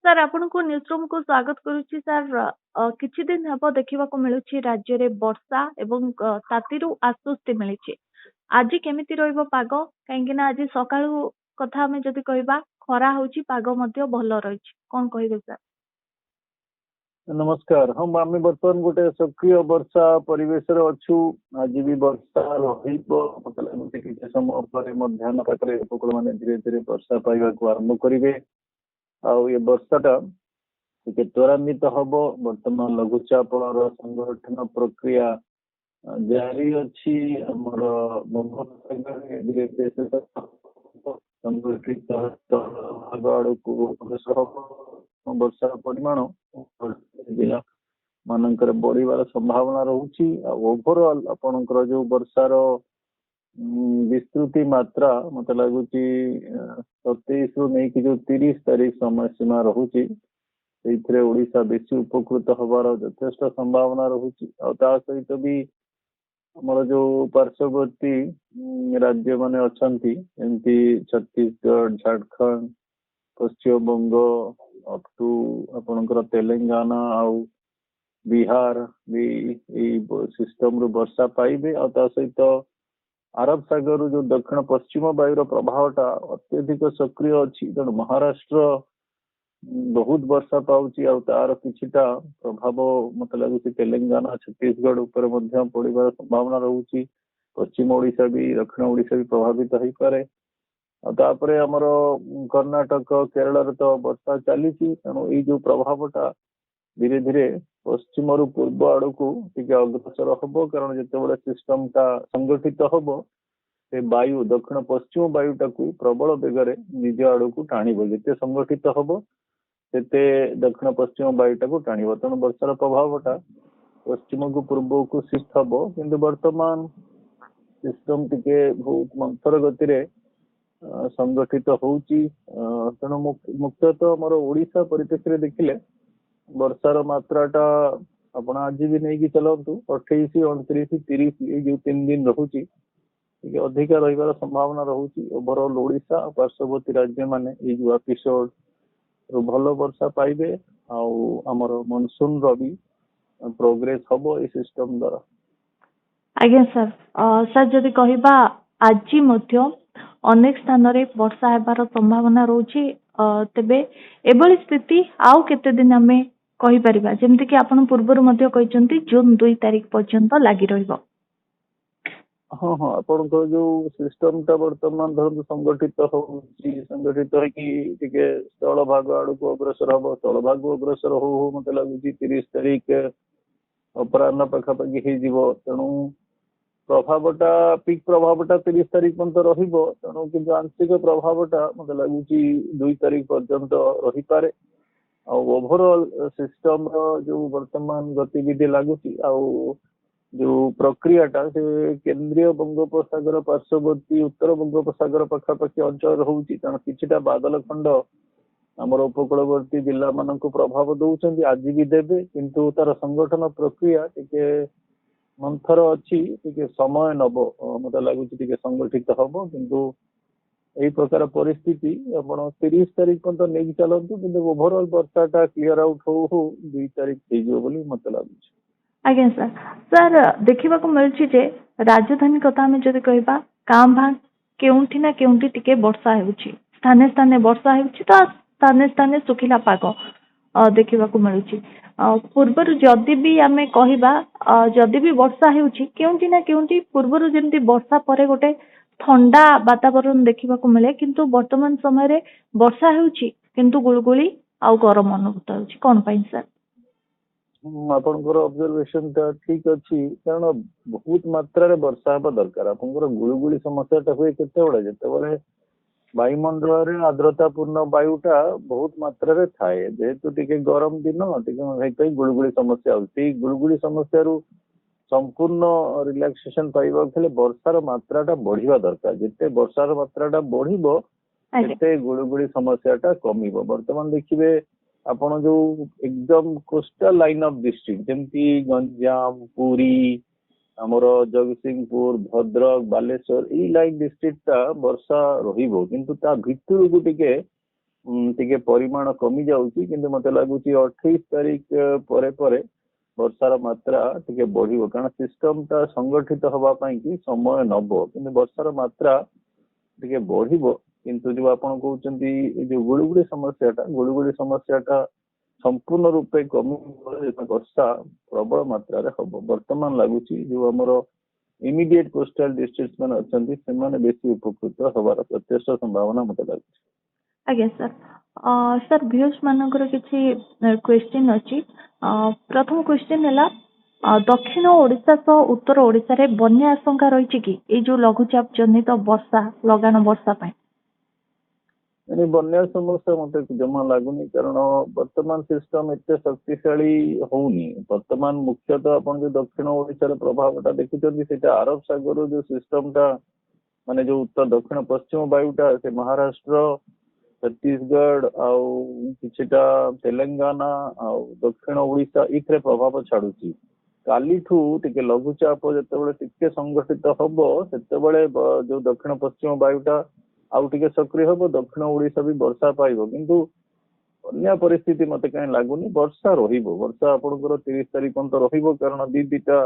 Sir ଆପଣଙ୍କୁ ନ୍ୟୁଜରୁମ୍ କୁ ସ୍ୱାଗତ କରୁଛି ସାର୍। କିଛି ଦିନ ହେବ ଦେଖିବାକୁ ମିଳୁଛି ରାଜ୍ୟରେ ବର୍ଷା ଏବଂ ତାତିରୁ ଆଶ୍ୱସ୍ତି ମିଳିଛି। ଆଜି କେମିତି ରହିବ ପାଗ? କାହିଁକି ନା ଆଜି ସକାଳୁ କଥା ଆମେ ଯଦି କହିବା ଖରା ହଉଛି, ପାଗ ମଧ୍ୟ ଭଲ ରହିଛି। କଣ କହିବେ ସାର୍? ନମସ୍କାର। ହଁ, ଆମେ ବର୍ତ୍ତମାନ ଗୋଟେ ସକ୍ରିୟ ବର୍ଷା ପରିବେଶରେ ଅଛୁ। ଆଜି ବି ବର୍ଷା ରହିବ। ମତେ ଲାଗୁଛି କିଛି ସମୟ ପରେ ମଧ୍ୟାହ୍ନ ପାଖରେ ଉପକୂଳମାନେ ଧୀରେ ଧୀରେ ବର୍ଷା ପାଇବାକୁ ଆରମ୍ଭ କରିବେ। ଆଉ ଏ ବର୍ଷାଟା ଟିକେ ତ୍ୱରାନ୍ୱିତ ହବ। ବର୍ତ୍ତମାନ ଲଘୁଚାପର ସଂଗଠନ ପ୍ରକ୍ରିୟା ଜାରି ଅଛି। ଆମର ବଙ୍ଗୋପସାଗରରେ ଧୀରେ ଧୀରେ ସଂଗଠିତ ଭାଗ ଆଡ଼କୁ ଅଗ୍ରସର ହବ। ବର୍ଷାର ପରିମାଣ ଜିଲ୍ଲା ମାନଙ୍କରେ ବଢିବାର ସମ୍ଭାବନା ରହୁଛି। ଆଉ ଓଭରଅଲ ଆପଣଙ୍କର ଯୋଉ ବର୍ଷାର ବିସ୍ତୃତି ମାତ୍ରା ମତେ ଲାଗୁଛି 27ରୁ ନେଇକି ଯୋଉ 30 ତାରିଖ ସମୟ ସୀମା ରହୁଛି, ସେଇଥିରେ ଓଡିଶା ବେଶୀ ଉପକୃତ ହବାର ଯଥେଷ୍ଟ ସମ୍ଭାବନା ରହୁଛି। ଆଉ ତା ସହିତ ବି ଆମର ଯୋଉ ପାର୍ଶ୍ୱବର୍ତ୍ତୀ ରାଜ୍ୟ ମାନେ ଅଛନ୍ତି, ଯେମିତି ଛତିଶଗଡ଼, ଝାଡଖଣ୍ଡ, ପଶ୍ଚିମବଙ୍ଗ ଅପ୍ ଟୁ ଆପଣଙ୍କର ତେଲେଙ୍ଗାନା ଆଉ ବିହାର ବି ଏଇ ସିଷ୍ଟମରୁ ବର୍ଷା ପାଇବେ। ଆଉ ତା ସହିତ ଆରବ ସାଗରରୁ ଯୋଉ ଦକ୍ଷିଣ ପଶ୍ଚିମ ବାୟୁର ପ୍ରଭାବଟା ଅତ୍ୟଧିକ ସକ୍ରିୟ ଅଛି, ତେଣୁ ମହାରାଷ୍ଟ୍ର ବହୁତ ବର୍ଷା ପାଉଛି। ଆଉ ତାର କିଛିଟା ପ୍ରଭାବ ମତେ ଲାଗୁଛି ତେଲେଙ୍ଗାନା, ଛତିଶଗଡ଼ ଉପରେ ମଧ୍ୟ ପଡିବାର ସମ୍ଭାବନା ରହୁଛି। ପଶ୍ଚିମ ଓଡିଶା ବି, ଦକ୍ଷିଣ ଓଡିଶା ବି ପ୍ରଭାବିତ ହେଇପାରେ। ଆଉ ତାପରେ ଆମର କର୍ଣ୍ଣାଟକ, କେରଳରେ ତ ବର୍ଷା ଚାଲିଛି। ତେଣୁ ଏଇ ଯୋଉ ପ୍ରଭାବଟା ଧୀରେ ଧୀରେ ପଶ୍ଚିମରୁ ପୂର୍ବ ଆଡକୁ ଟିକେ ଅଗ୍ରସର ହବ, କାରଣ ଯେତେବେଳେ ସିଷ୍ଟମଟା ସଂଗଠିତ ହବ, ସେ ବାୟୁ ଦକ୍ଷିଣ ପଶ୍ଚିମ ବାୟୁଟାକୁ ପ୍ରବଳ ବେଗରେ ନିଜ ଆଡକୁ ଟାଣିବ। ଯେତେ ସଂଗଠିତ ହବ ସେତେ ଦକ୍ଷିଣ ପଶ୍ଚିମ ବାୟୁଟାକୁ ଟାଣିବ। ତେଣୁ ବର୍ଷାର ପ୍ରଭାବଟା ପଶ୍ଚିମକୁ ପୂର୍ବକୁ ସିଫ୍ଟ ହବ। କିନ୍ତୁ ବର୍ତ୍ତମାନ ସିଷ୍ଟମ ଟିକେ ବହୁତ ମନ୍ଥର ଗତିରେ ସଂଗଠିତ ହଉଛି। ତେଣୁ ମୁଖ୍ୟତଃ ଆମର ଓଡିଶା ପରିପ୍ରେକ୍ଷୀରେ ଦେଖିଲେ ବର୍ଷାର ମାତ୍ରାଟା ଆପଣ ଆଜି ବି ନେଇକି ଚାଲନ୍ତୁ, 28, 29, 30 ଏଇ ଯୋଉ 3 ଦିନ ରହୁଛି, ଟିକେ ଅଧିକା ରହିବାର ସମ୍ଭାବନା ରହୁଛି। ଓଭରଅଲ ଓଡିଶା ପାର୍ଶ୍ୱବର୍ତ୍ତୀ ରାଜ୍ୟ ମାନେ ଏଇ ଯୋଉ ଏପିସୋଡ ଭଲ ବର୍ଷା ପାଇବେ। ଆଉ ଆମର ମନସୁନର ବି ପ୍ରୋଗ୍ରେସ ହବ ଏଇ ସିଷ୍ଟମ ଦ୍ୱାରା। ଆଜ୍ଞା ସାର୍। ସାର୍ ଯଦି କହିବା ଆଜି ମଧ୍ୟ ଅନେକ ସ୍ଥାନରେ ବର୍ଷା ହେବାର ସମ୍ଭାବନା ରହୁଛି, ତେବେ ଏଭଳି ସ୍ଥିତି ଆଉ କେତେ ଦିନ ଆମେ କହିପାରିବା? ଯେମିତିକି ଆପଣ ପୂର୍ବରୁ ମଧ୍ୟ କହିଛନ୍ତି ଜୁନ 2 ତାରିଖ ପର୍ଯ୍ୟନ୍ତ ଲାଗି ରହିବ। ହଁ ହଁ, ଆପଣଙ୍କର ଯୋଉ ସିଷ୍ଟମଟା ବର୍ତ୍ତମାନ ଧରନ୍ତୁ ସଂଗଠିତ ହଉଛି, ସଂଗଠିତ ହେଇକି ଟିକେ ସ୍ଥଳ ଭାଗ ଆଡକୁ ଅଗ୍ରସର ହବ। ସ୍ଥଳ ଭାଗ ଅଗ୍ରସର ହଉ ହଉ ମତେ ଲାଗୁଛି 30 ତାରିଖ ଅପରାହ୍ନ ପାଖାପାଖି ହେଇଯିବ। ତେଣୁ ପ୍ରଭାବଟା ପିକ୍ ପ୍ରଭାବଟା 30 ତାରିଖ ପର୍ଯ୍ୟନ୍ତ ରହିବ। ତେଣୁ କିନ୍ତୁ ଆଂଶିକ ପ୍ରଭାବଟା ମତେ ଲାଗୁଛି 2 ତାରିଖ ପର୍ଯ୍ୟନ୍ତ ରହିପାରେ। ଆଉ ଓଭରଅଲ ସିଷ୍ଟମର ଯୋଉ ବର୍ତ୍ତମାନ ଗତିବିଧି ଲାଗୁଛି, ଆଉ ଯୋଉ ପ୍ରକ୍ରିୟାଟା ସେ କେନ୍ଦ୍ରୀୟ ବଙ୍ଗୋପସାଗର ପାର୍ଶ୍ୱବର୍ତ୍ତୀ ଉତ୍ତର ବଙ୍ଗୋପସାଗର ପାଖାପାଖି ଅଞ୍ଚଳ ରହୁଛି। ତେଣୁ କିଛିଟା ବାଦଲ ଖଣ୍ଡ ଆମର ଉପକୂଳବର୍ତ୍ତୀ ଜିଲ୍ଲା ମାନଙ୍କୁ ପ୍ରଭାବ ଦଉଛନ୍ତି, ଆଜି ବି ଦେବେ। କିନ୍ତୁ ତାର ସଂଗଠନ ପ୍ରକ୍ରିୟା ଟିକେ ମନ୍ଥର ଅଛି, ଟିକେ ସମୟ ନବ। ମତେ ଲାଗୁଛି ଟିକେ ସଂଗଠିତ ହବ। କିନ୍ତୁ ଏଇ ପ୍ରକାର ପରିସ୍ଥିତି ଆପଣ 30 ତାରିଖ ପର୍ଯ୍ୟନ୍ତ ନେଇକି ଚାଲନ୍ତୁ। କିନ୍ତୁ ଓଭରଅଲ ବର୍ଷାଟା କ୍ଲିୟର ଆଉଟ୍ ହଉ ହଉ 2 ତାରିଖ ହେଇଯିବ ବୋଲି ମତେ ଲାଗୁଛି। ଆଜ୍ଞା ସାର୍। ସାର୍, ଦେଖିବାକୁ ମିଳୁଛି ଯେ ରାଜଧାନୀ କଥା ଆମେ ଯଦି କହିବା, କାଁ ଭାଁ କେଉଁଠି ନା କେଉଁଠି ଟିକେ ବର୍ଷା ହେଉଛି, ସ୍ଥାନେ ସ୍ଥାନେ ବର୍ଷା ହେଉଛି, ତ ସ୍ଥାନେ ସ୍ଥାନେ ଶୁଖିଲା ପାଗ ଦେଖିବାକୁ ମିଳୁଛି। ପୂର୍ବରୁ ଯଦି ବି ଆମେ କହିବା, ଯଦି ବି ବର୍ଷା ହେଉଛି କେଉଁଠି ନା କେଉଁଠି ପୂର୍ବରୁ ଯେମିତି ବର୍ଷା ପରେ ଗୋଟେ ଥଣ୍ଡା ବାତାବରଣ ଦେଖିବାକୁ ମିଳେ, କିନ୍ତୁ ବର୍ତ୍ତମାନ ସମୟରେ ବର୍ଷା ହେଉଛି କିନ୍ତୁ ଗୁଳୁଗୁଳି ଆଉ ଗରମ ଅନୁଭୂତ ହେଉଛି। କଣ ପାଇଁ ସାର୍? ଆପଣଙ୍କର ଅବଜରଭେସନ ଟା ଠିକ ଅଛି, କାରଣ ବହୁତ ମାତ୍ରାରେ ବର୍ଷା ହେବା ଦରକାର। ଆପଣଙ୍କର ଗୁଳୁଗୁଳି ସମସ୍ୟାଟା ହୁଏ କେତେବେଳେ? ଯେତେବେଳେ ବାୟୁମଣ୍ଡଳରେ ଆର୍ଦ୍ରତା ପୂର୍ଣ୍ଣ ବାୟୁଟା ବହୁତ ମାତ୍ରାରେ ଥାଏ। ଯେହେତୁ ଟିକେ ଗରମ ଦିନ, ଟିକେ ସେଇଥିପାଇଁ ଗୁଳୁଗୁଳି ସମସ୍ୟା ହଉଛି। ସେଇ ଗୁଳୁଗୁଳି ସମସ୍ୟାରୁ ସମ୍ପୂର୍ଣ୍ଣ ରିଲାକ୍ସେସନ ପାଇବାକୁ ହେଲେ ବର୍ଷାର ମାତ୍ରାଟା ବଢିବା ଦରକାର। ଯେତେ ବର୍ଷାର ମାତ୍ରାଟା ବଢିବ ସେତେ ଗୁଳୁଗୁଳି ସମସ୍ୟାଟା କମିବ। ବର୍ତ୍ତମାନ ଦେଖିବେ ଆପଣ ଯୋଉ ଏକଦମ କୋଷ୍ଟାଲ ଲାଇନ ଅଫ ଡିଷ୍ଟ୍ରିକ୍ଟ, ଯେମିତି ଗଞ୍ଜାମ, ପୁରୀ, ଆମର ଜଗତସିଂହପୁର, ଭଦ୍ରକ, ବାଲେଶ୍ୱର, ଏଇ ଲାଇନ ଡିଷ୍ଟ୍ରିକ୍ଟଟା ବର୍ଷା ରହିବ। କିନ୍ତୁ ତା ଭିତରକୁ ଟିକେ ଟିକେ ପରିମାଣ କମି ଯାଉଛି, କିନ୍ତୁ ମତେ ଲାଗୁଛି 28 ତାରିଖ ପରେ ପରେ ବର୍ଷାର ମାତ୍ରା ଟିକେ ବଢିବ, କାରଣ ସିଷ୍ଟମ ଟା ସଂଗଠିତ ହବା ପାଇଁ କି ସମୟ ନବ, କିନ୍ତୁ ବର୍ଷାର ମାତ୍ରା ଟିକେ ବଢିବ। କିନ୍ତୁ ଯୋଉ ଆପଣ କହୁଛନ୍ତି ଏଇ ଯୋଉ ଗୁଳୁଗୁଳି ସମସ୍ୟାଟା ସମ୍ପୂର୍ଣ୍ଣ ରୂପେ କମିବ, ବର୍ଷା ପ୍ରବଳ ମାତ୍ରାରେ ହବ। ବର୍ତ୍ତମାନ ଲାଗୁଛି ଯୋଉ ଆମର ଇମିଡିଏଟ କୋଷ୍ଟାଲ ଡିଷ୍ଟ୍ରିକ୍ଟ ମାନେ ଅଛନ୍ତି ସେମାନେ ବେଶୀ ଉପକୃତ ହବାର ଯଥେଷ୍ଟ ସମ୍ଭାବନା ମତେ ଲାଗୁଛି। ଆଜ୍ଞା ସାର୍। ସାର୍ ଭିଉସ୍ ମାନଙ୍କର କିଛି କ୍ୱେଶ୍ଚିନ୍ ଅଛି। ପ୍ରଥମ କ୍ୱେଶ୍ଚିନ୍ ହେଲା ଦକ୍ଷିଣ ଓଡ଼ିଶା ସହ ଉତ୍ତର ଓଡ଼ିଶାରେ ବନ୍ୟା ଆଶଙ୍କା ରହିଛି କି ଏଇ ଯୋଉ ଲଘୁଚାପ ଜନିତ ବର୍ଷା ଲଗାଣ ବର୍ଷା ପାଇଁ? ମାନେ ବନ୍ୟା ସମସ୍ୟା ମତେ ଜମା ଲାଗୁନି, କାରଣ ବର୍ତ୍ତମାନ ସିଷ୍ଟମ ଏତେ ଶକ୍ତିଶାଳୀ ହଉନି। ବର୍ତ୍ତମାନ ମୁଖ୍ୟତଃ ଆପଣ ଯୋଉ ଦକ୍ଷିଣ ଓଡ଼ିଶାର ପ୍ରଭାବଟା ଦେଖୁଛନ୍ତି ସେଇଟା ଆରବ ସାଗରର ଯୋଉ ସିଷ୍ଟମଟା, ମାନେ ଯୋଉ ଉତ୍ତର ଦକ୍ଷିଣ ପଶ୍ଚିମ ବାୟୁଟା ସେ ମହାରାଷ୍ଟ୍ର, ଛତିଶଗଡ଼ ଆଉ କିଛିଟା ତେଲେଙ୍ଗାନା ଆଉ ଦକ୍ଷିଣ ଓଡ଼ିଶା ଏଇଥିରେ ପ୍ରଭାବ ଛାଡୁଛି। କାଲିଠୁ ଟିକେ ଲଘୁଚାପ ଯେତେବେଳେ ଟିକେ ସଂଗଠିତ ହବ ସେତେବେଳେ ଯୋଉ ଦକ୍ଷିଣ ପଶ୍ଚିମ ବାୟୁଟା ଆଉ ଟିକେ ସକ୍ରିୟ ହବ, ଦକ୍ଷିଣ ଓଡ଼ିଶା ବି ବର୍ଷା ପାଇବ। କିନ୍ତୁ ବନ୍ୟା ପରିସ୍ଥିତି ମତେ କାହିଁ ଲାଗୁନି। ବର୍ଷା ରହିବ, ବର୍ଷା ଆପଣଙ୍କର 30 ତାରିଖ ପର୍ଯ୍ୟନ୍ତ ରହିବ, କାରଣ ଦିଟା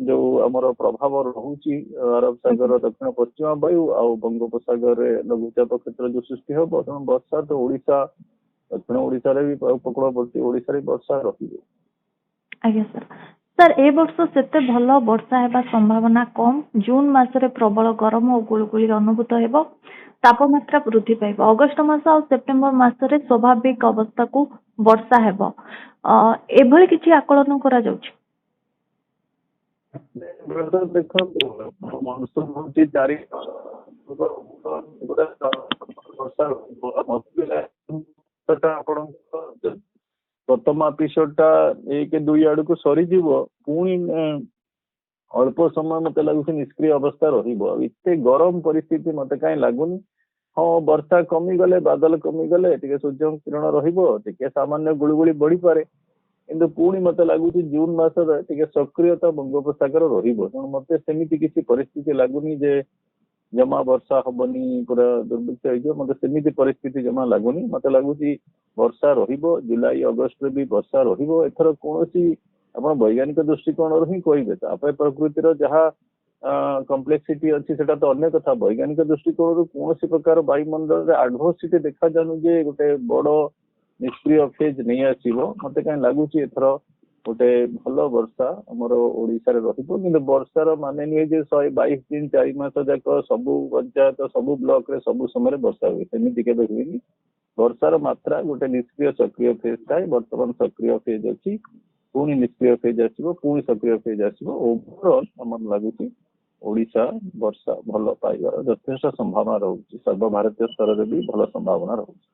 ଯୋଉ ଆମର ପ୍ରଭାବ ରହୁଛି ଆରବ ସାଗର ଦକ୍ଷିଣ ପଶ୍ଚିମ ବାୟୁ ଆଉ ବଙ୍ଗୋପସାଗରରେ ଲଘୁଚାପ କ୍ଷେତ୍ର ଯୋଉ ସୃଷ୍ଟି ହବ, ତେଣୁ ବର୍ଷା ତ ଓଡ଼ିଶା ଦକ୍ଷିଣ ଓଡ଼ିଶାରେ ବି ଉପକୂଳବର୍ତ୍ତୀ ଓଡ଼ିଶାରେ ବର୍ଷା ରହିବ। ଆଜ୍ଞା ସାର୍। ସାର୍ ଏ ବର୍ଷ ସେତେ ଭଲ ବର୍ଷା ହେବା ସମ୍ଭାବନା କମ୍। ଜୁନ ମାସରେ ପ୍ରବଳ ଗରମ ଓ ଗୁଳୁଗୁଳି ଅନୁଭୂତ ହେବ, ତାପମାତ୍ରା ବୃଦ୍ଧି ପାଇବ। ଅଗଷ୍ଟ ମାସ ଆଉ ସେପ୍ଟେମ୍ବର ମାସରେ ସ୍ୱାଭାବିକ ଅବସ୍ଥାକୁ ବର୍ଷା ହେବ, ଏଭଳି କିଛି ଆକଳନ କରାଯାଉଛି? ଦେଖନ୍ତୁ ମନସୁନ ହଉଛି ଆପଣଙ୍କ ପ୍ରଥମ ଏପିସୋଡ ଟା 1-2 ଆଡକୁ ସରିଯିବ, ପୁଣି ଅଳ୍ପ ସମୟ ମତେ ଲାଗୁଛି ନିଷ୍କ୍ରିୟ ଅବସ୍ଥା ରହିବ। ଏତେ ଗରମ ପରିସ୍ଥିତି ମତେ କାହିଁ ଲାଗୁନି। ହଁ, ବର୍ଷା କମିଗଲେ, ବାଦଲ କମିଗଲେ, ଟିକେ ସୂର୍ଯ୍ୟ କିରଣ ରହିବ, ଟିକେ ସାମାନ୍ୟ ଗୁଳୁଗୁଳି ବଢିପାରେ, କିନ୍ତୁ ପୁଣି ମତେ ଲାଗୁଛି ଜୁନ ମାସରେ ଟିକେ ସକ୍ରିୟତା ବଙ୍ଗୋପସାଗର ରହିବ। ତେଣୁ ମତେ ସେମିତି କିଛି ପରିସ୍ଥିତି ଲାଗୁନି ଯେ ଜମା ବର୍ଷା ହବନି, ପୁରା ଦୁର୍ଭିକ୍ଷ ହେଇଯିବ, ମତେ ସେମିତି ପରିସ୍ଥିତି ଜମା ଲାଗୁନି। ମତେ ଲାଗୁଛି ବର୍ଷା ରହିବ, ଜୁଲାଇ ଅଗଷ୍ଟରେ ବି ବର୍ଷା ରହିବ। ଏଥର କୌଣସି ଆପଣ ବୈଜ୍ଞାନିକ ଦୃଷ୍ଟିକୋଣରୁ ହିଁ କହିବେ, ତାପରେ ପ୍ରକୃତିର ଯାହା କମ୍ପ୍ଲେକ୍ସିଟି ଅଛି ସେଟା ତ ଅନ୍ୟ କଥା। ବୈଜ୍ଞାନିକ ଦୃଷ୍ଟିକୋଣରୁ କୌଣସି ପ୍ରକାର ବାୟୁମଣ୍ଡଳରେ ଆଡଭର୍ସିଟି ଦେଖାଯାଉନି ଯେ ଗୋଟେ ବଡ ନିଷ୍କ୍ରିୟ ଫେଜ୍ ନେଇ ଆସିବ। ମତେ କାହିଁ ଲାଗୁଛି ଏଥର ଗୋଟେ ଭଲ ବର୍ଷା ଆମର ଓଡ଼ିଶାରେ ରହିବ। କିନ୍ତୁ ବର୍ଷାର ମାନେ ନୁହେଁ ଯେ 122 ଦିନ 4 ମାସ ଯାକ ସବୁ ପଞ୍ଚାୟତ ସବୁ ବ୍ଲକରେ ସବୁ ସମୟରେ ବର୍ଷା ହୁଏ, ସେମିତି କେବେ ହୁଏନି। ବର୍ଷାର ମାତ୍ରା ଗୋଟେ ନିଷ୍କ୍ରିୟ ସକ୍ରିୟ ଫେଜ୍ ଥାଏ। ବର୍ତ୍ତମାନ ସକ୍ରିୟ ଫେଜ୍ ଅଛି, ପୁଣି ନିଷ୍କ୍ରିୟ ଫେଜ୍ ଆସିବ, ପୁଣି ସକ୍ରିୟ ଫେଜ୍ ଆସିବ। ଓଭରଅଲ୍ ଆମର ଲାଗୁଛି ଓଡ଼ିଶା ବର୍ଷା ଭଲ ପାଇବାର ଯଥେଷ୍ଟ ସମ୍ଭାବନା ରହୁଛି। ସର୍ବଭାରତୀୟ ସ୍ତରରେ ବି ଭଲ ସମ୍ଭାବନା ରହୁଛି।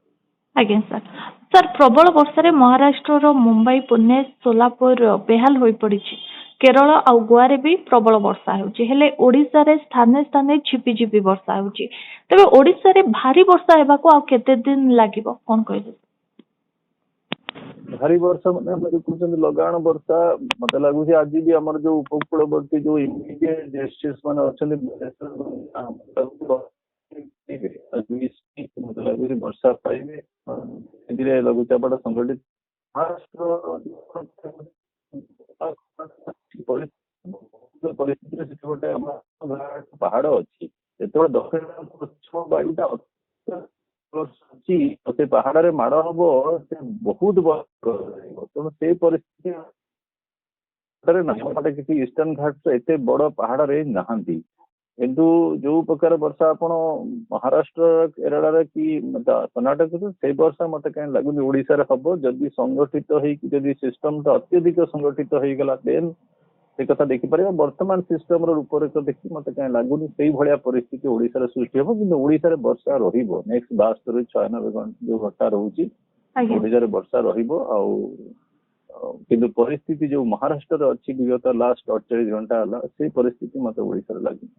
ଆଜ୍ଞା ସାର୍। ସାର୍ ପ୍ରବଳ ବର୍ଷାରେ ମହାରାଷ୍ଟ୍ରର ମୁମ୍ବାଇ, ପୁନେ, ସୋଲାପୁର ବେହାଲ ହୋଇପଡ଼ିଛି। କେରଳ ଆଉ ଗୋଆରେ ବି ପ୍ରବଳ ବର୍ଷା ହେଉଛି, ହେଲେ ଓଡ଼ିଶାରେ ସ୍ଥାନେ ସ୍ଥାନେ ଝିପିଝିପି ବର୍ଷା ହେଉଛି। ତେବେ ଓଡ଼ିଶାରେ ଭାରି ବର୍ଷା ହେବାକୁ ଆଉ କେତେ ଦିନ ଲାଗିବ, କଣ କହିବେ? ଭାରି ବର୍ଷା ମାନେ ଆମେ ଯୋଉ କହୁଛନ୍ତି ଲଗାଣ ବର୍ଷା, ମତେ ଲାଗୁଛି ଆଜି ବି ଆମର ଯୋଉ ଉପକୂଳବର୍ତ୍ତୀ ଯୋଉ ଇମିଡିଏଟ ଡିଷ୍ଟ୍ରିକ୍ଟ ମାନେ ଅଛନ୍ତି ମତେ ଲାଗୁଛି ବର୍ଷା ପାଇବେ, ଏଥିରେ ଲଘୁଚାପଟା ସଂଘଟିତ। ପରିସ୍ଥିତିରେ ସେଠି ଗୋଟେ ଆମର ପାହାଡ ଅଛି, ଯେତେବେଳେ ଦକ୍ଷିଣ ପଶ୍ଚିମ ବାୟୁଟା ସେ ପାହାଡରେ ମାଡ ହବ, ସେ ବହୁତ ରହିବ। ତେଣୁ ସେଇ ପରିସ୍ଥିତି କିଛି ଇଷ୍ଟର୍ଣ୍ଣ ଘାଟରେ ଏତେ ବଡ ପାହାଡ ରେଞ୍ଜ ନାହାନ୍ତି। କିନ୍ତୁ ଯୋଉ ପ୍ରକାର ବର୍ଷା ଆପଣ ମହାରାଷ୍ଟ୍ର, କେରଳରେ କି କର୍ଣ୍ଣାଟକରେ, ସେଇ ବର୍ଷା ମତେ କାହିଁ ଲାଗୁନି ଓଡ଼ିଶାରେ ହବ। ଯଦି ସଂଗଠିତ ହେଇକି ଯଦି ସିଷ୍ଟମଟା ଅତ୍ୟଧିକ ସଂଗଠିତ ହେଇଗଲା ଦେନ୍ ସେ କଥା ଦେଖିପାରିବା। ବର୍ତ୍ତମାନ ସିଷ୍ଟମର ରୂପରେଖ ଦେଖି ମତେ କାହିଁ ଲାଗୁନି ସେଇଭଳିଆ ପରିସ୍ଥିତି ଓଡ଼ିଶାରେ ସୃଷ୍ଟି ହବ। କିନ୍ତୁ ଓଡ଼ିଶାରେ ବର୍ଷା ରହିବ, ନେକ୍ସଟ 72-96 ଘଣ୍ଟା ଯୋଉ ଘଣ୍ଟା ରହୁଛି ଓଡ଼ିଶାରେ ବର୍ଷା ରହିବ। ଆଉ କିନ୍ତୁ ପରିସ୍ଥିତି ଯୋଉ ମହାରାଷ୍ଟ୍ରରେ ଅଛି ବିଗତ ଲାଷ୍ଟ 48 ଘଣ୍ଟା ହେଲା, ସେଇ ପରିସ୍ଥିତି ମତେ ଓଡ଼ିଶାରେ ଲାଗୁନି।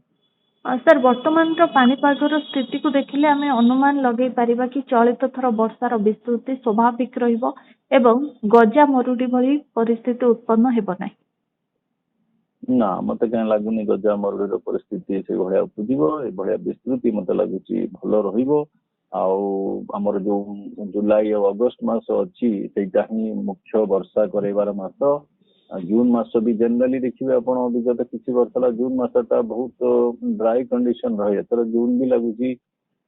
ସାର୍ ବର୍ତ୍ତମାନର ପାଣିପାଗର ସ୍ଥିତିକୁ ଦେଖିଲେ ଆମେ ଅନୁମାନ ଲଗେଇ ପାରିବା କି ଚଳିତ ଥର ବର୍ଷାର ବିସ୍ତୃତି ସ୍ୱାଭାବିକ ରହିବ ଏବଂ ଗଜା ମରୁଡ଼ି ଭଳି ପରିସ୍ଥିତି ଉତ୍ପନ୍ନ ହେବ ନାହିଁ। ନା, ମତେ କାହିଁ ଲାଗୁନି ଗଜା ମରୁଡ଼ିର ପରିସ୍ଥିତି ସେଇଭଳିଆ ଉପୁଜିବ। ଏଭଳିଆ ବିସ୍ତୃତି ମତେ ଲାଗୁଛି ଭଲ ରହିବ। आमर जो जुलाई और अगस्त मास अच्छी सेटा ही मुख्य वर्षा कराइबार मास। जून मास भी जनरली देखिए आप विगत किसी वर्ष है जून मसटा बहुत ड्राई कंडीशन रहे एथर जून भी लगुच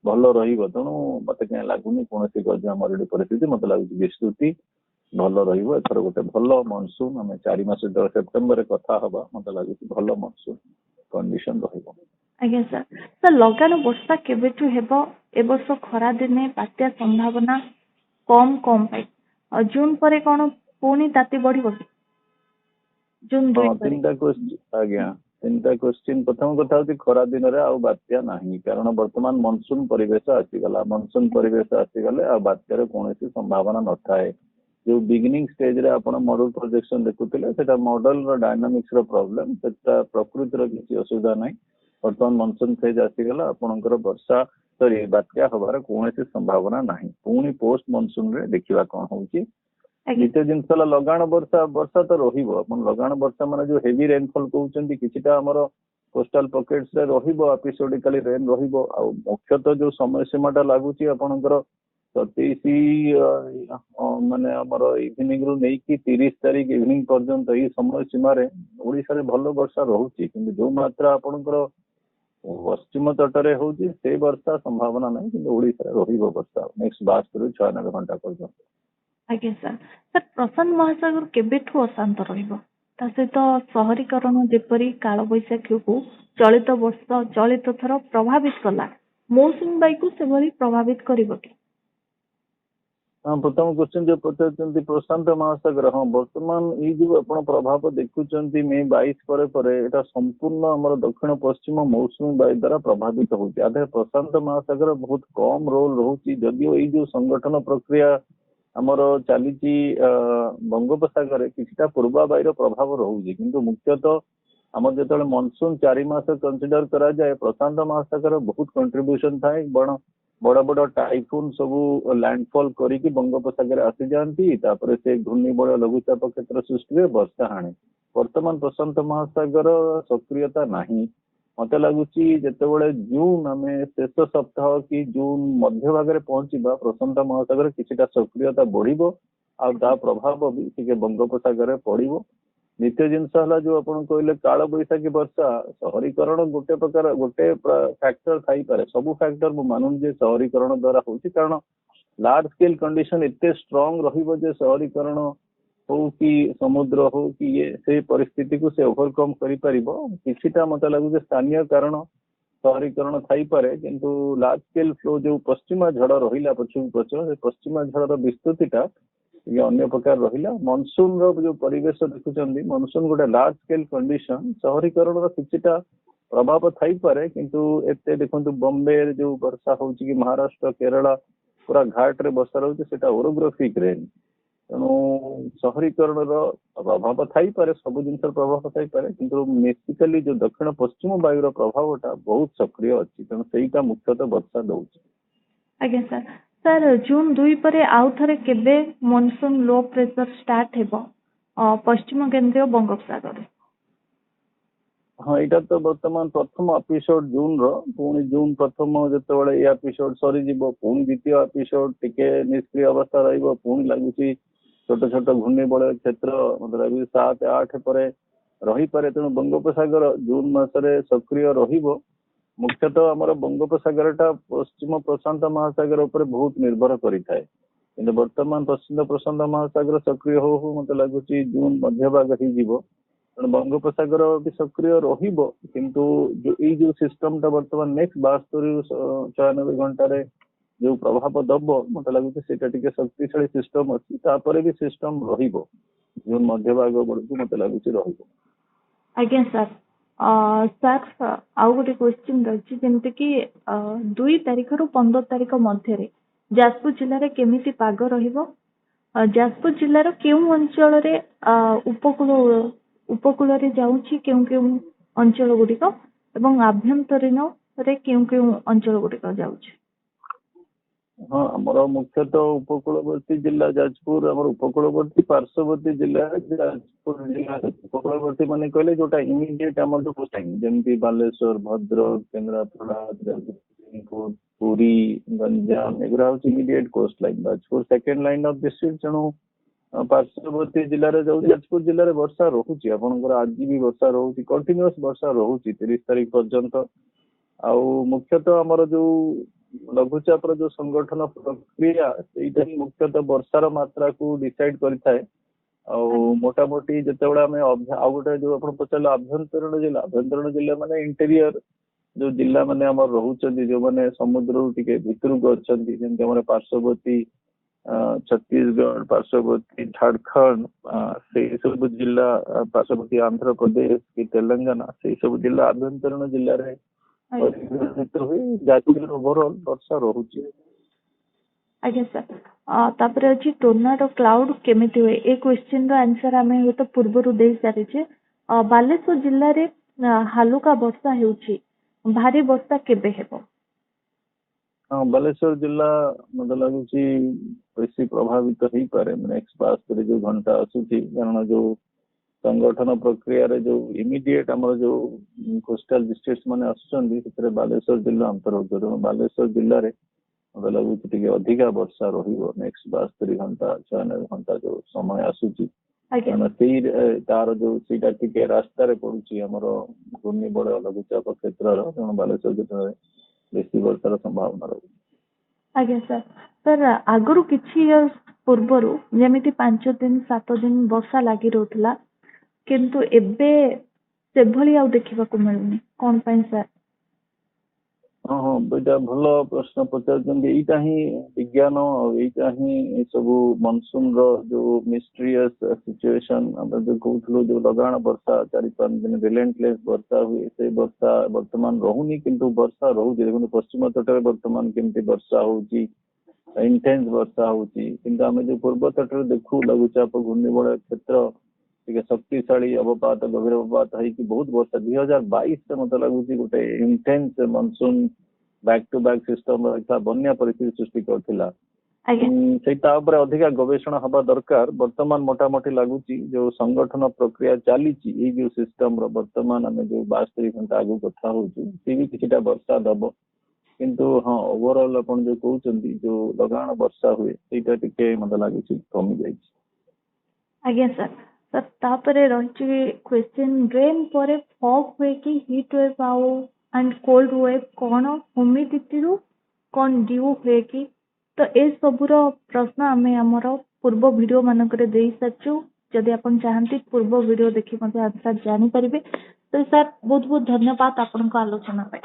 भल तेणु मत क्या लगुनि कौन गजमरुड़ी परिस्थिति मत लगुच विस्तृति भल रथर गोटे भल मनसून आम 4 मास सेप्टेम्बर कथा हवा मत लगुच भल मनसून कंडीशन रहिबो। आज्ञा सर सर लगान वर्षा केबेठु हेबो ए वर्ष खरा दिने बात्या संभावना कम कम पाई जून परे कोन पुणी ताती बढ़िबो कि जून 2 परे आज्ञा 3टा क्वेश्चन प्रथम कथा होची खरा दिन रे आ बात्या नाही कारण वर्तमान मनसून परिवेश आसीगला मनसून परिवेश आसीगले आ बात्यार कोनोसी संभावना न थाए। जो बिगिनिंग स्टेज रे आपण मॉडल प्रोजेक्शन देखुतिले सेटा मॉडल रो डायनामिक्स रो प्रॉब्लम सेटा प्रकृति रो किछि असुविधा नाही। वर्तमान मनसून फेज आसीगला आपणकर वर्षा सॉरी बात्या हबार कोनोसी संभावना नाही। पुणी पोस्ट मनसून रे देखिबा कोन होची द्वितीय जिनस लगाण वर्षा वर्षा तो लगाण वर्षा मान जो हेवी रेनफॉल कहते किछिटा हमर कोस्टल पॉकेट्स रे रहिबो एपिसोडिकली रेन रहिबो आ मुख्यतः जो समय सीमाटा लागुची आपणकर 27 माने हमर इवनिंग रु नै कि 30 तारिख इवनिंग पर्यंत ई समय सीमा रे ओडिसा रे भलो वर्षा रहउची किंतु जो मात्रा आपणकर पश्चिम तटरे होची से वर्षा संभावना नहीं किंतु ओडिसा रे रहिबो वर्षा नेक्स्ट 12 रु 96 घंटा पर्यंत। आज्ञा सर सर प्रशांत महासागर केबेठु अशांत रहिबो ता सहित शहरीकरण जेपरी काल बैशाखी को चलित वर्ष चलित थर प्रभावित कला मौसुमी बायु को सेभली प्रभावित करिबो कि? हाँ प्रथम क्वेश्चन जो पचार प्रशांत महासागर हाँ वर्तमान ये जो आप प्रभाव देखुंत मे 22 पर एटा संपूर्ण आम दक्षिण पश्चिम मौसुमी वायु द्वारा प्रभावित होती आधे प्रशांत महासागर बहुत कम रोल रोचे जदियो ये जो संगठन प्रक्रिया आमर चली बंगोपसागर किछिटा पूर्वा वायुर प्रभाव रोचे किंतु मुख्यतः आम जो मनसून 4 मास कंसिडर करा जाए प्रशांत महासागर बहुत कंट्रीब्यूशन थाए बड़ बड़ टाइफून सब लैंडफॉल करिकी बंगोपसागर आसी जाती से घूर्णिबल लघुचाप क्षेत्र सृष्टि हुए वर्षा हाणे वर्तमान प्रशांत महासागर सक्रियता नहीं मत लगुच जिते जून आम शेष सप्ताह कि जून मध्य भाग में पहुंचा प्रशांत महासागर किछिटा सक्रियता बढ़िबो आ ता प्रभाव भी टिके बंगोपसागर पड़ो। द्वितीय जिनस है जो आप कहले काल बैशाखी वर्षा शहरीकरण गोटे प्रकार गोटे फैक्टर थी पारे सबू फैक्टर मु मानुन जे शहरीकरण द्वारा होची कारण लार्ज स्केल कंडीशन एते स्ट्रांग रहिबो जे शहरीकरण हो कि समुद्र हो कि ये से परिस्थिति को से ओवरकम करि परिबो किछिटा मत लागु जे स्थानीय कारण शहरीकरण थी पारे किंतु लार्ज स्केल फ्लो जो पश्चिमा झड़ रहिला पछुक पछ से पश्चिमा झड़र विस्तृतिटा ये अन्य प्रकार रहिला मनसून रो जो परिवेश देखुचंदी मनसून गोटे लार्ज स्केल कंडीशन शहरीकरण रो किछिटा प्रभाव थी पारे किंतु एते देखंतु बॉम्बे जो वर्षा होची कि महाराष्ट्र केरला पूरा घाट रे वर्षा रहउची सेटा ओरोग्राफिक रेन तेणु शहरीकरण प्रभाव थी पारे सब जिन प्रभाव थी पारे किंतु बेसिकली जो दक्षिण पश्चिम वायुर प्रभावटा बहुत सक्रिय अच्छी तेणु सेटा मुख्यतः वर्षा दउची। आज्ञा सर सर जून 2 परे आउ थरे केबे मॉनसून लो प्रेशर स्टार्ट हेबो पश्चिम केंद्रीय बंगोपसागर? हाँ यहाँ तो वर्तमान प्रथम एपिसोड जून पुणी जून प्रथम जो ये एपिसोड सरीज पुणी द्वितीय एपिसोड टिके निष्क्रिय अवस्था रुणी लगुच छोट छोट घूर्णिबल क्षेत्र मतलब 7-8 पर रही पारे तेणु बंगोपसागर जून मसरे सक्रिय रहिबो मुख्यतः आमर बंगोपसागरटा पश्चिम प्रशांत महासागर उपर बहुत निर्भर करिथाए किंतु वर्तमान पश्चिम प्रशांत महासागर सक्रिय हो मत लगुच जून मध्य भाग हो बंगोपसागर भी सक्रिय रहिबो किंतु जो सिस्टम टा वर्तमान नेक्स्ट 72 घंटे जो प्रभाव दब मत लगुच से शक्तिशाली सिस्टम अच्छी तापर भी सिस्टम रहिबो जून मध्य भाग बड़क मत लगुच रहिबो। आज्ञा सर सर आउ गोटे क्वेश्चन रही जमती कि 2 तारिख रु 15 तारिख मध्य जाजपुर जिले में केमिति पाग रहिबो जाजपुर जिलार केउं अंचल रे उपकूल रे जाउछि केउं केउं अंचल गुडिक एवं आभ्यंतरीण रे केउं केउं अंचल गुडिक जाउछि? हाँ आमर मुख्यतः उपकूलवर्ती जिला जाजपुर आम उपकूलवर्ती पार्श्ववर्ती जिला जाजपुर जिला उपकूलवर्ती मान कहले जोटा इमिडिएट आम जमी बालेश्वर भद्रक केन्द्रापड़ा ପୁରୀ ଗଞ୍ଜାମ ଏଗୁଡ଼ା ହଉଛି immediate coast line. Jajpur second line of district, ତେଣୁ ପାର୍ଶ୍ୱବର୍ତ୍ତୀ ଜିଲ୍ଲାରେ ଯାଉଛି। ଯାଜପୁର ଜିଲ୍ଲାରେ ବର୍ଷା ରହୁଛି, ଆପଣଙ୍କର ଆଜି ବି ବର୍ଷା ରହୁଛି, କଣ୍ଟିନ୍ୟୁଅସ୍ ବର୍ଷା ରହୁଛି 30 ତାରିଖ ପର୍ଯ୍ୟନ୍ତ। ଆଉ ମୁଖ୍ୟତଃ ଆମର ଯୋଉ ଲଘୁଚାପର ଯୋଉ ସଂଗଠନ ପ୍ରକ୍ରିୟା, ସେଇଟା ହିଁ ମୁଖ୍ୟତଃ ବର୍ଷାର ମାତ୍ରାକୁ ଡିସାଇଡ୍ କରିଥାଏ। ଆଉ ମୋଟାମୋଟି ଯେତେବେଳେ ଆମେ ଆଉ ଗୋଟେ ଯୋଉ ଆପଣ ପଚାରିଲେ ଆଭ୍ୟନ୍ତରୀଣ ଜିଲ୍ଲା ମାନେ ଇଣ୍ଟେରିୟର ଯୋଉ ଜିଲ୍ଲା ମାନେ ଆମର ରହୁଛନ୍ତି, ଯୋଉମାନେ ସମୁଦ୍ରରୁ ଟିକେ ଭିତରକୁ ଅଛନ୍ତି, ଯେମିତି ଆମର ପାର୍ଶ୍ୱବର୍ତ୍ତୀ ଛତିଶଗଡ଼, ପାର୍ଶ୍ୱବର୍ତ୍ତୀ ଝାଡ଼ଖଣ୍ଡ, ସେଇ ସବୁ ଜିଲ୍ଲା, ପାର୍ଶ୍ୱବର୍ତ୍ତୀ ଆନ୍ଧ୍ରପ୍ରଦେଶ କି ତେଲେଙ୍ଗାନା, ସେଇ ସବୁ ଜିଲ୍ଲା ଆଭ୍ୟନ୍ତରୀଣ ଜିଲ୍ଲାରେ ପରିଗଣିତ ହୋଇ ଯାଜପୁର ଓଭରଅଲ୍ ବର୍ଷା ରହୁଛି। ଆଜ୍ଞା ସାର୍, ତାପରେ ଅଛି ଟୋର୍ନାଡୋ କ୍ଲାଉଡ କେମିତି ହୁଏ? ଏ କ୍ୱେଶ୍ଚିନ୍ ର ଆନ୍ସର ଆମେ ହୁଏତ ପୂର୍ବରୁ ଦେଇ ସାରିଛେ। ବାଲେଶ୍ୱର ଜିଲ୍ଲାରେ ହାଲୁକା ବର୍ଷା ହେଉଛି, ଭାରି ବର୍ଷା କେବେ ହେବ? ହଁ, ବାଲେଶ୍ୱର ଜିଲ୍ଲା ମତେ ଲାଗୁଛି ବେଶୀ ପ୍ରଭାବିତ ହେଇପାରେ ନେକ୍ସଟ 72 ଯୋଉ ଘଣ୍ଟା ଆସୁଛି, କାରଣ ଯୋଉ ସଂଗଠନ ପ୍ରକ୍ରିୟାରେ ଯୋଉ ଇମିଡିଏଟ୍ ଆମର ଯୋଉ କୋଷ୍ଟାଲ ଡିଷ୍ଟ୍ରିକ୍ଟ ମାନେ ଆସୁଛନ୍ତି, ସେଥିରେ ବାଲେଶ୍ୱର ଜିଲ୍ଲା ଅନ୍ତର୍ଭୁକ୍ତ। ତେଣୁ ବାଲେଶ୍ୱର ଜିଲ୍ଲାରେ ମତେ ଲାଗୁଛି ଟିକେ ଅଧିକା ବର୍ଷା ରହିବ ନେକ୍ସଟ 72 ଘଣ୍ଟା 96 ଘଣ୍ଟା ଯୋଉ ସମୟ ଆସୁଛି। କାରଣ ତାର ଯୋଉ ସେଇଟା ଟିକେ ରାସ୍ତାରେ ପଡୁଛି ଆମର ଘୂର୍ଣ୍ଣିବଳୟ ଲଘୁଚାପ କ୍ଷେତ୍ରର, ତେଣୁ ବାଲେଶ୍ୱର ଜିଲ୍ଲାରେ ବେଶୀ ବର୍ଷାର ସମ୍ଭାବନା ରହୁଛି। ଆଜ୍ଞା ସାର୍, ସାର୍ ଆଗରୁ କିଛି ଇୟର୍ସ ପୂର୍ବରୁ ଯେମିତି 5 ଦିନ 7 ଦିନ ବର୍ଷା ଲାଗି ରହୁଥିଲା, କିନ୍ତୁ ଏବେ ସେଭଳି ଆଉ ଦେଖିବାକୁ ମିଳୁନି, କଣ ପାଇଁ ସାର୍? ହଁ, ଏଇଟା ଭଲ ପ୍ରଶ୍ନ ପଚାରୁଛନ୍ତି। ଏଇଟା ହିଁ ବିଜ୍ଞାନ, ଆଉ ଏଇଟା ହିଁ ସବୁ ମନସୁନର ଯୋଉ ମିଷ୍ଟ୍ରିୟସ୍ ସିଚୁଏସନ, ଆମେ ଯୋଉ କହୁଥିଲୁ ଯୋଉ ଲଗାଣ ବର୍ଷା 4-5 ଦିନ ରିଲେଣ୍ଟଲେସ୍ ବର୍ଷା ହୁଏ, ସେଇ ବର୍ଷା ବର୍ତ୍ତମାନ ରହୁନି, କିନ୍ତୁ ବର୍ଷା ରହୁଛି। ଦେଖନ୍ତୁ ପଶ୍ଚିମ ତଟରେ ବର୍ତ୍ତମାନ କେମିତି ବର୍ଷା ହଉଛି, ଇଣ୍ଟେନ୍ସ ବର୍ଷା ହଉଛି, କିନ୍ତୁ ଆମେ ଯୋଉ ପୂର୍ବ ତଟରେ ଦେଖୁ ଲଘୁଚାପ ଘୂର୍ଣ୍ଣିବଳୟ କ୍ଷେତ୍ର ଟିକେ ଶକ୍ତିଶାଳୀ ଅବପାତ, ଗଭୀର ଅବପାତ ହେଇକି ବହୁତ ବର୍ଷା 2022ରେ ମତେ ଲାଗୁଛି ଗୋଟେ intense monsoon back to back system ବନ୍ୟା ପରିସ୍ଥିତି ସୃଷ୍ଟି କରିଥିଲା। ସେଇଟା ଉପରେ ଅଧିକା ଗବେଷଣା ହବା ଦରକାର। ବର୍ତ୍ତମାନ ମୋଟାମୋଟି ଲାଗୁଛି ଯୋଉ ସଂଗଠନ ପ୍ରକ୍ରିୟା ଚାଲିଛି, ଏଇ ଯୋଉ ସିଷ୍ଟମର ବର୍ତ୍ତମାନ ଆମେ ଯୋଉ 72 ଘଣ୍ଟା ଆଗକୁ କଥା ହଉଛୁ, ସେ ବି କିଛିଟା ବର୍ଷା ଦବ। କିନ୍ତୁ ହଁ, ଓଭରଅଲ୍ ଆପଣ ଯୋଉ କହୁଛନ୍ତି ଯୋଉ ଲଗାଣ ବର୍ଷା ହୁଏ, ସେଇଟା ଟିକେ ମତେ ଲାଗୁଛି କମି ଯାଇଛି। ଆଜ୍ଞା ସାର୍, ତାପରେ ରହିଛି କ୍ୱେଶ୍ଚିନ୍, ରେନ୍ ପରେ ଫଗ୍ ହୁଏ କି ହିଟ୍ ୱେଭ୍ ଆଉ ଆଣ୍ଡ କୋଲ୍ଡ ୱେଭ୍, କଣ ହ୍ୟୁମିଡିଟିରୁ କଣ ଡ୍ୟୁ ହୁଏ କି? ତ ଏ ସବୁର ପ୍ରଶ୍ନ ଆମେ ଆମର ପୂର୍ବ ଭିଡ଼ିଓ ମାନଙ୍କରେ ଦେଇ ସାରିଛୁ। ଯଦି ଆପଣ ଚାହାନ୍ତି ପୂର୍ବ ଭିଡ଼ିଓ ଦେଖି ମଧ୍ୟ ଆନ୍ସର ଜାଣିପାରିବେ। ତ ସାର୍ ବହୁତ ବହୁତ ଧନ୍ୟବାଦ ଆପଣଙ୍କ ଆଲୋଚନା ପାଇଁ।